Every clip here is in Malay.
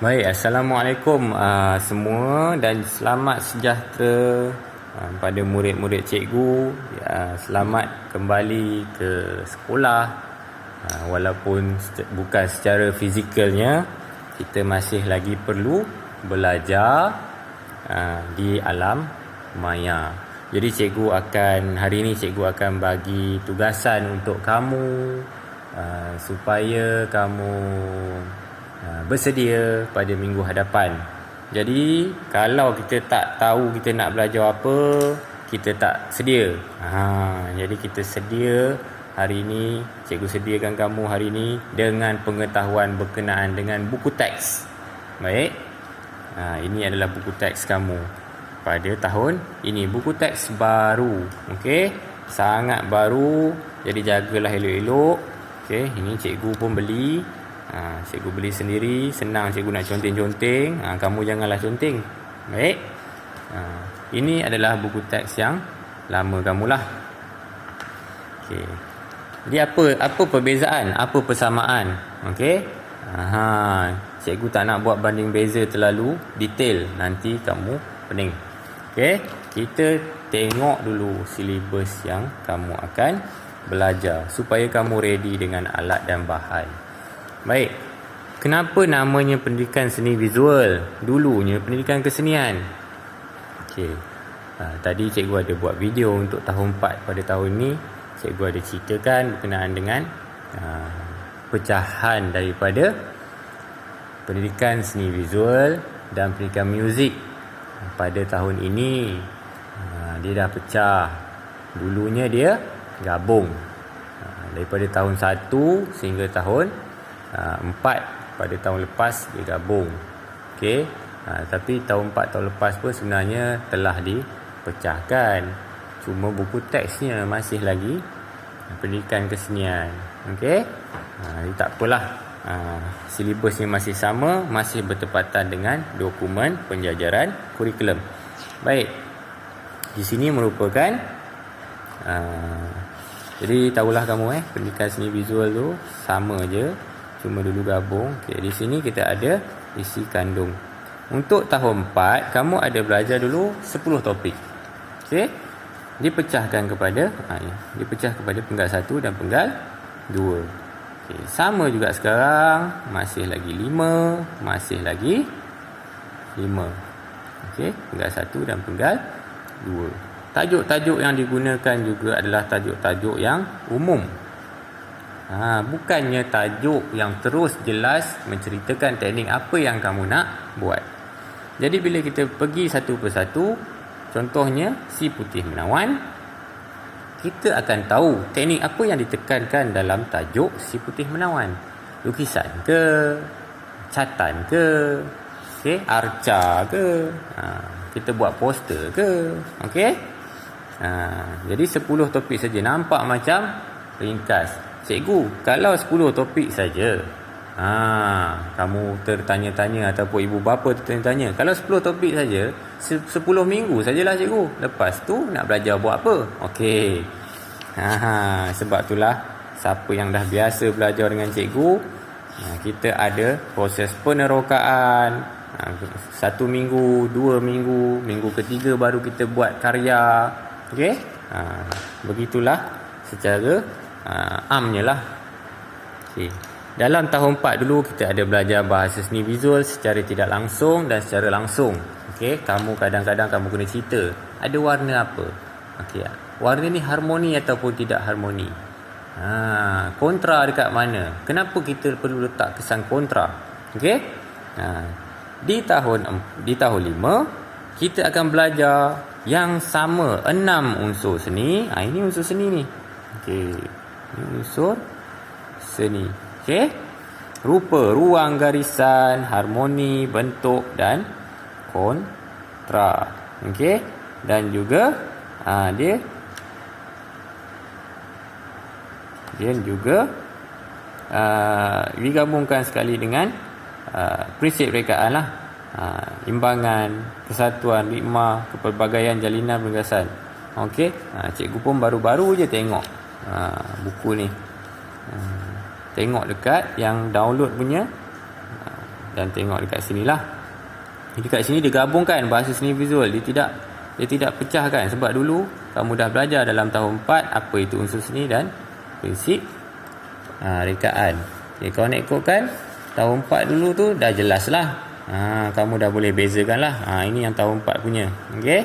Baik, Assalamualaikum semua dan selamat sejahtera pada murid-murid cikgu. Selamat kembali ke sekolah. Walaupun bukan secara fizikalnya, kita masih lagi perlu belajar di alam maya. Jadi hari ini cikgu akan bagi tugasan untuk kamu supaya kamu bersedia pada minggu hadapan. Jadi kalau kita tak tahu kita nak belajar apa, kita tak sedia. Jadi kita sedia hari ini, cikgu sediakan kamu hari ini dengan pengetahuan berkenaan dengan buku teks. Baik. Ini adalah buku teks kamu pada tahun ini. Buku teks baru. Okey. Sangat baru. Jadi jagalah elok-elok. Okey, ini cikgu pun beli. Cikgu beli sendiri. Senang cikgu nak conteng-conteng. Kamu janganlah conteng. Baik. Ini adalah buku teks yang lama kamulah. Okey. Jadi apa perbezaan? Apa persamaan? Okey. Cikgu tak nak buat banding beza terlalu detail. Nanti kamu pening. Okey. Kita tengok dulu silibus yang kamu akan belajar supaya kamu ready dengan alat dan bahan. Baik, kenapa namanya pendidikan seni visual? Dulunya pendidikan kesenian. Okey. Tadi cikgu ada buat video untuk tahun 4 pada tahun ni. Cikgu ada ceritakan berkenaan dengan pecahan daripada pendidikan seni visual dan pendidikan muzik. Pada tahun ini dia dah pecah. Dulunya dia gabung. Daripada tahun 1 sehingga tahun 4 pada tahun lepas dia gabung. Okey. Tapi tahun 4 tahun lepas pun sebenarnya telah dipecahkan. Cuma buku teksnya masih lagi pendidikan kesenian. Okey. Jadi tak apalah. Silibusnya masih sama, masih bertepatan dengan dokumen penjajaran kurikulum. Baik. Di sini merupakan jadi tahulah kamu pendidikan seni visual tu sama je, cuma dulu gabung. Okey, di sini kita ada isi kandung. Untuk tahun 4 kamu ada belajar dulu 10 topik. Okey. Dipecahkan kepada penggal 1 dan penggal 2. Okey, sama juga sekarang, masih lagi 5. Okey, penggal 1 dan penggal 2. Tajuk-tajuk yang digunakan juga adalah tajuk-tajuk yang umum. Bukannya tajuk yang terus jelas menceritakan teknik apa yang kamu nak buat. Jadi bila kita pergi satu persatu, contohnya si putih menawan, kita akan tahu teknik apa yang ditekankan dalam tajuk si putih menawan. Lukisan ke, catan ke, arca ke, kita buat poster ke. Okey. Jadi 10 topik saja, nampak macam ringkas. Cikgu, kalau 10 topik saja, kamu tertanya-tanya ataupun ibu bapa tertanya-tanya, kalau 10 topik saja, 10 minggu sajalah cikgu. Lepas tu nak belajar buat apa? Okey. Sebab itulah siapa yang dah biasa belajar dengan cikgu, kita ada proses penerokaan. 1 minggu, 2 minggu, minggu ketiga baru kita buat karya. Okey. Begitulah secara amnya lah. Okay. Dalam tahun 4 dulu kita ada belajar bahasa seni visual secara tidak langsung dan secara langsung. Okey, kamu kadang-kadang kamu kena cerita ada warna apa. Okey, warna ni harmoni ataupun tidak harmoni. Kontra dekat mana? Kenapa kita perlu letak kesan kontra? Okey. Di tahun 5 kita akan belajar yang sama 6 unsur seni. Ini unsur seni ni. Okey. Ini unsur seni. Okey. Rupa, ruang, garisan, harmoni, bentuk dan kontra. Okey. Dan juga dia juga digabungkan sekali dengan prinsip rekaan lah. Imbangan, kesatuan, hikmah, kepelbagaian, jalinan, penegasan. Okey. Cikgu pun baru-baru je tengok buku ni. Tengok dekat yang download punya dan tengok dekat sini lah. Dekat sini dia gabungkan bahasa seni visual. Dia tidak pecahkan. Sebab dulu kamu dah belajar dalam tahun 4 apa itu unsur seni dan prinsip rekaan. Okay, kalau nak ikutkan tahun 4 dulu tu dah jelas lah. Kamu dah boleh bezakan lah. Ini yang tahun 4 punya. Okay.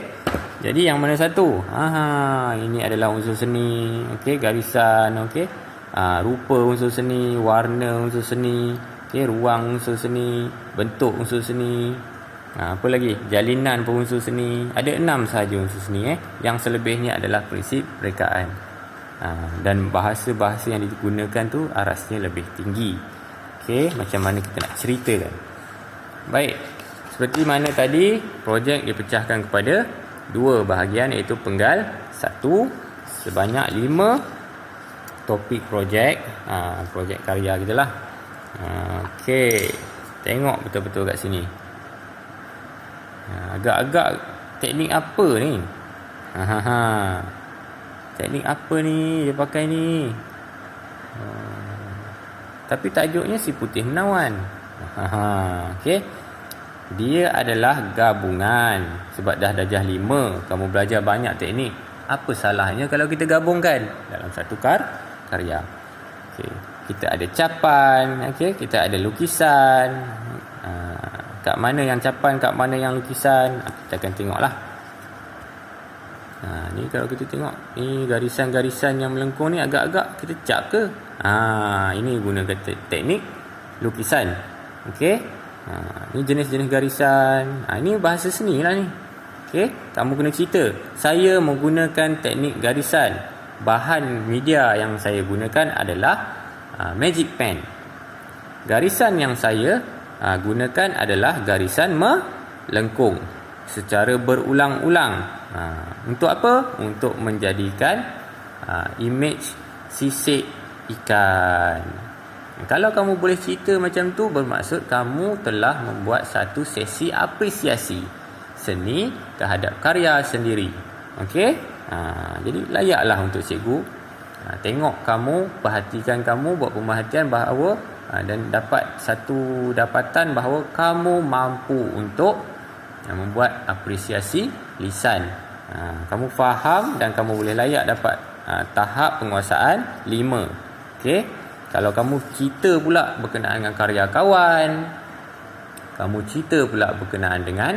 Jadi yang mana satu? Ini adalah unsur seni. Okay, garisan. Okay. Rupa unsur seni, warna unsur seni, okay, ruang unsur seni, bentuk unsur seni. Apa lagi? Jalinan pun unsur seni. Ada 6 sahaja unsur seni. Yang selebihnya adalah prinsip rekaan. Dan bahasa-bahasa yang digunakan tu arasnya lebih tinggi. Okay, macam mana kita nak ceritakan. Baik, seperti mana tadi, projek dipecahkan kepada 2 bahagian, iaitu penggal 1 sebanyak 5 topik projek. Projek karya kita lah. Okey, tengok betul-betul kat sini. Agak-agak teknik apa ni? Teknik apa ni dia pakai ni? Tapi tajuknya si putih menawan. Okey. Dia adalah gabungan. Sebab dah darjah 5, kamu belajar banyak teknik. Apa salahnya kalau kita gabungkan dalam satu karya? Okey. Kita ada capan, okey, kita ada lukisan. Kat mana yang capan, kat mana yang lukisan, kita akan tengoklah. Ni kalau kita tengok, ni garisan-garisan yang melengkung ni agak-agak kita cap ke? Ini gunakan teknik lukisan. Okey. Ni jenis-jenis garisan. Ini bahasa seni lah ni. Okey, kamu kena cerita. Saya menggunakan teknik garisan. Bahan media yang saya gunakan adalah magic pen. Garisan yang saya gunakan adalah garisan melengkung secara berulang-ulang. Untuk apa? Untuk menjadikan image sisik ikan. Kalau kamu boleh cerita macam tu, bermaksud kamu telah membuat satu sesi apresiasi seni terhadap karya sendiri. Okey? Jadi layaklah untuk cikgu tengok kamu, perhatikan kamu, buat pemerhatian bahawa dan dapat satu dapatan bahawa kamu mampu untuk membuat apresiasi lisan. Kamu faham dan kamu boleh layak dapat tahap penguasaan 5. Okey. Kalau kamu cerita pula berkenaan dengan karya kawan, kamu cerita pula berkenaan dengan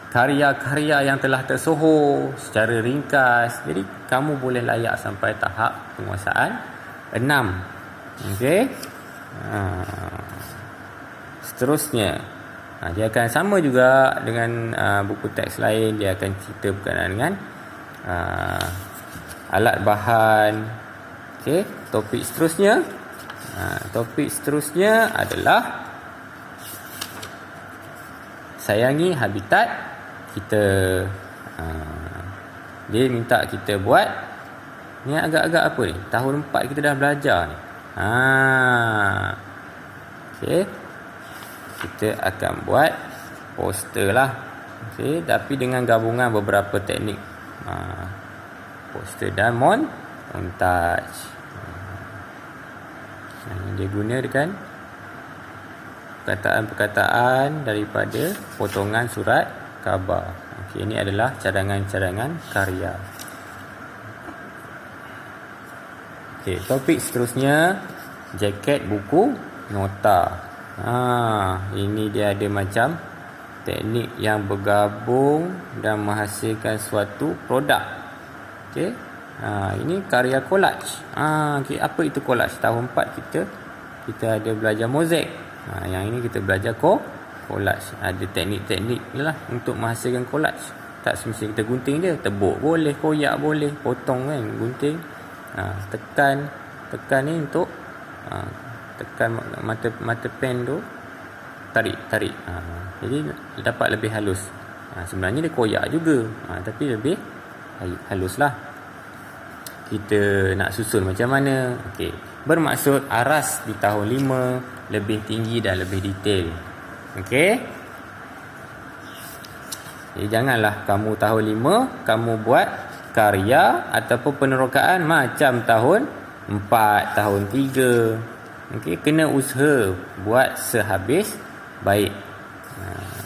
karya-karya yang telah tersohor secara ringkas. Jadi kamu boleh layak sampai tahap penguasaan 6. Okey. Seterusnya, dia akan sama juga dengan buku teks lain. Dia akan cerita berkenaan dengan alat bahan. Okey, topik seterusnya adalah sayangi habitat kita. Dia minta kita buat ni agak-agak apa ni? Tahun 4 kita dah belajar ni. Okey. Kita akan buat poster lah. Okey, tapi dengan gabungan beberapa teknik. Poster dan montage. Dia gunakan perkataan-perkataan daripada potongan surat khabar. Okey, ini adalah cadangan-cadangan karya. Okey, topik seterusnya jaket buku nota. Ini dia ada macam teknik yang bergabung dan menghasilkan suatu produk. Okey. Ini karya collage. Okay, apa itu collage? Tahun 4 kita ada belajar mozaik. Yang ini kita belajar collage. Ada teknik-teknik lah untuk menghasilkan collage. Tak semestinya kita gunting je, tebuk boleh, koyak boleh, potong kan, gunting. Tekan ni untuk tekan mata pen tu, tarik. Jadi dapat lebih halus. Sebenarnya dia koyak juga, tapi lebih halus lah. Kita nak susun macam mana? Okey, bermaksud aras di tahun 5 lebih tinggi dan lebih detail. Okey. Jadi janganlah kamu tahun 5 kamu buat karya ataupun penerokaan macam tahun 4, tahun 3. Okey, kena usaha buat sehabis baik.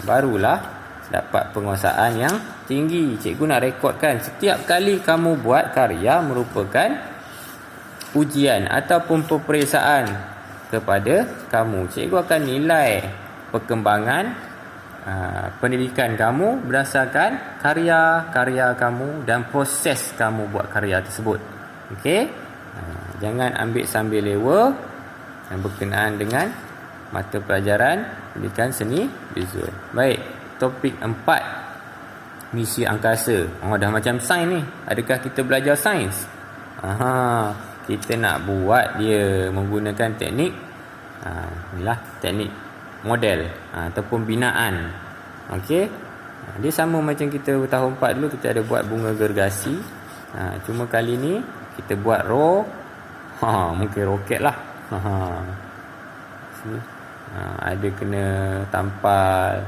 Barulah dapat penguasaan yang tinggi. Cikgu nak rekodkan setiap kali kamu buat karya merupakan ujian ataupun peperiksaan kepada kamu. Cikgu akan nilai perkembangan pendidikan kamu berdasarkan karya-karya kamu dan proses kamu buat karya tersebut. Okey? Jangan ambil sambil lewa yang berkenaan dengan mata pelajaran pendidikan seni visual. Baik, topik 4, misi angkasa. Dah macam sains ni. Adakah kita belajar sains? Kita nak buat dia menggunakan teknik inilah teknik model ataupun binaan. Okey. Dia sama macam kita tahun 4 dulu kita ada buat bunga gergasi. Cuma kali ni kita buat mungkin roket lah. Ada kena tampal.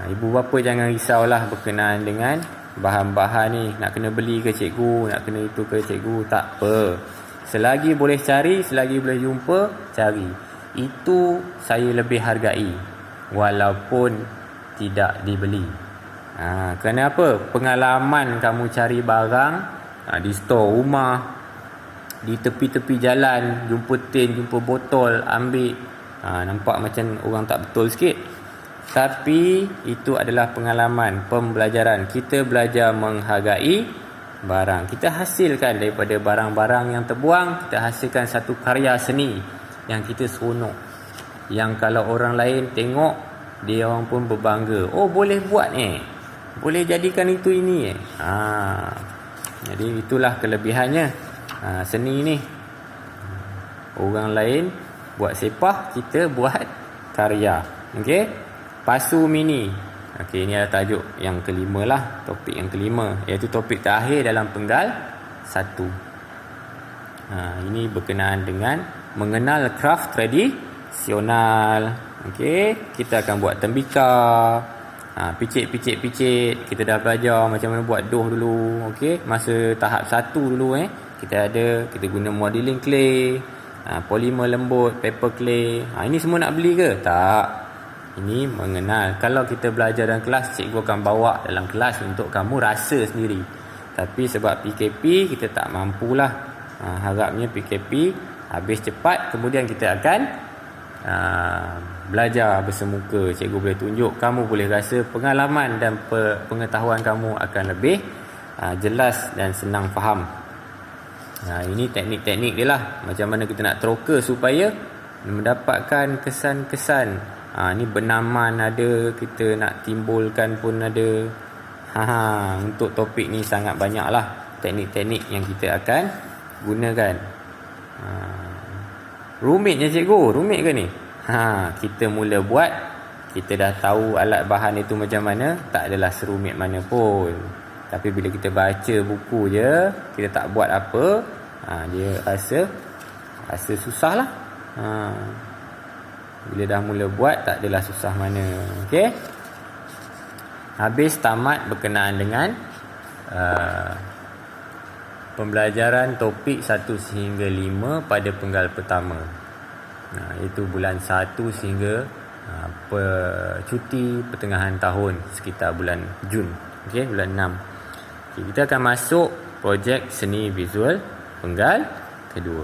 Ibu bapa jangan risaulah berkenaan dengan bahan-bahan ni. Nak kena beli ke cikgu, nak kena itu ke cikgu, tak apa. Selagi boleh cari, selagi boleh jumpa, cari. Itu saya lebih hargai walaupun tidak dibeli. Kerana apa? Pengalaman kamu cari barang di store rumah, di tepi-tepi jalan, jumpa tin, jumpa botol, ambil, nampak macam orang tak betul sikit. Tapi itu adalah pengalaman, pembelajaran. Kita belajar menghargai barang. Kita hasilkan daripada barang-barang yang terbuang, kita hasilkan satu karya seni yang kita seronok, yang kalau orang lain tengok, dia orang pun berbangga. Boleh buat boleh jadikan itu ini. Jadi itulah kelebihannya seni ni. Orang lain buat sepah, kita buat karya. Okey, pasu mini. Okey, ini adalah tajuk yang kelima lah, topik yang kelima, iaitu topik terakhir dalam penggal 1. Ini berkenaan dengan mengenal kraft tradisional. Okey, kita akan buat tembika, picit. Kita dah belajar macam mana buat doh dulu. Okey, masa tahap 1 dulu kita guna modeling clay, polimer lembut, paper clay. Ini semua nak beli ke? Tak. Ini mengenal. Kalau kita belajar dalam kelas, cikgu akan bawa dalam kelas untuk kamu rasa sendiri. Tapi sebab PKP, kita tak mampulah. Harapnya PKP habis cepat, kemudian kita akan belajar bersemuka. Cikgu boleh tunjuk, kamu boleh rasa pengalaman dan pengetahuan kamu akan lebih jelas dan senang faham. Ini teknik-teknik dia lah. Macam mana kita nak teroka supaya mendapatkan kesan-kesan. Ni benaman ada, kita nak timbulkan pun ada. Untuk topik ni sangat banyak lah teknik-teknik yang kita akan gunakan. Rumitnya cikgu, rumit ke ni? Kita mula buat, kita dah tahu alat bahan itu macam mana, tak adalah serumit mana pun. Tapi bila kita baca buku je, kita tak buat apa, dia rasa susah lah. Bila dah mula buat, tak adalah susah mana. Okey. Habis tamat berkenaan dengan pembelajaran topik 1 sehingga 5 pada penggal pertama. Itu bulan 1 sehingga cuti pertengahan tahun sekitar bulan Jun. Okey, bulan 6. Okay, kita akan masuk projek seni visual penggal kedua.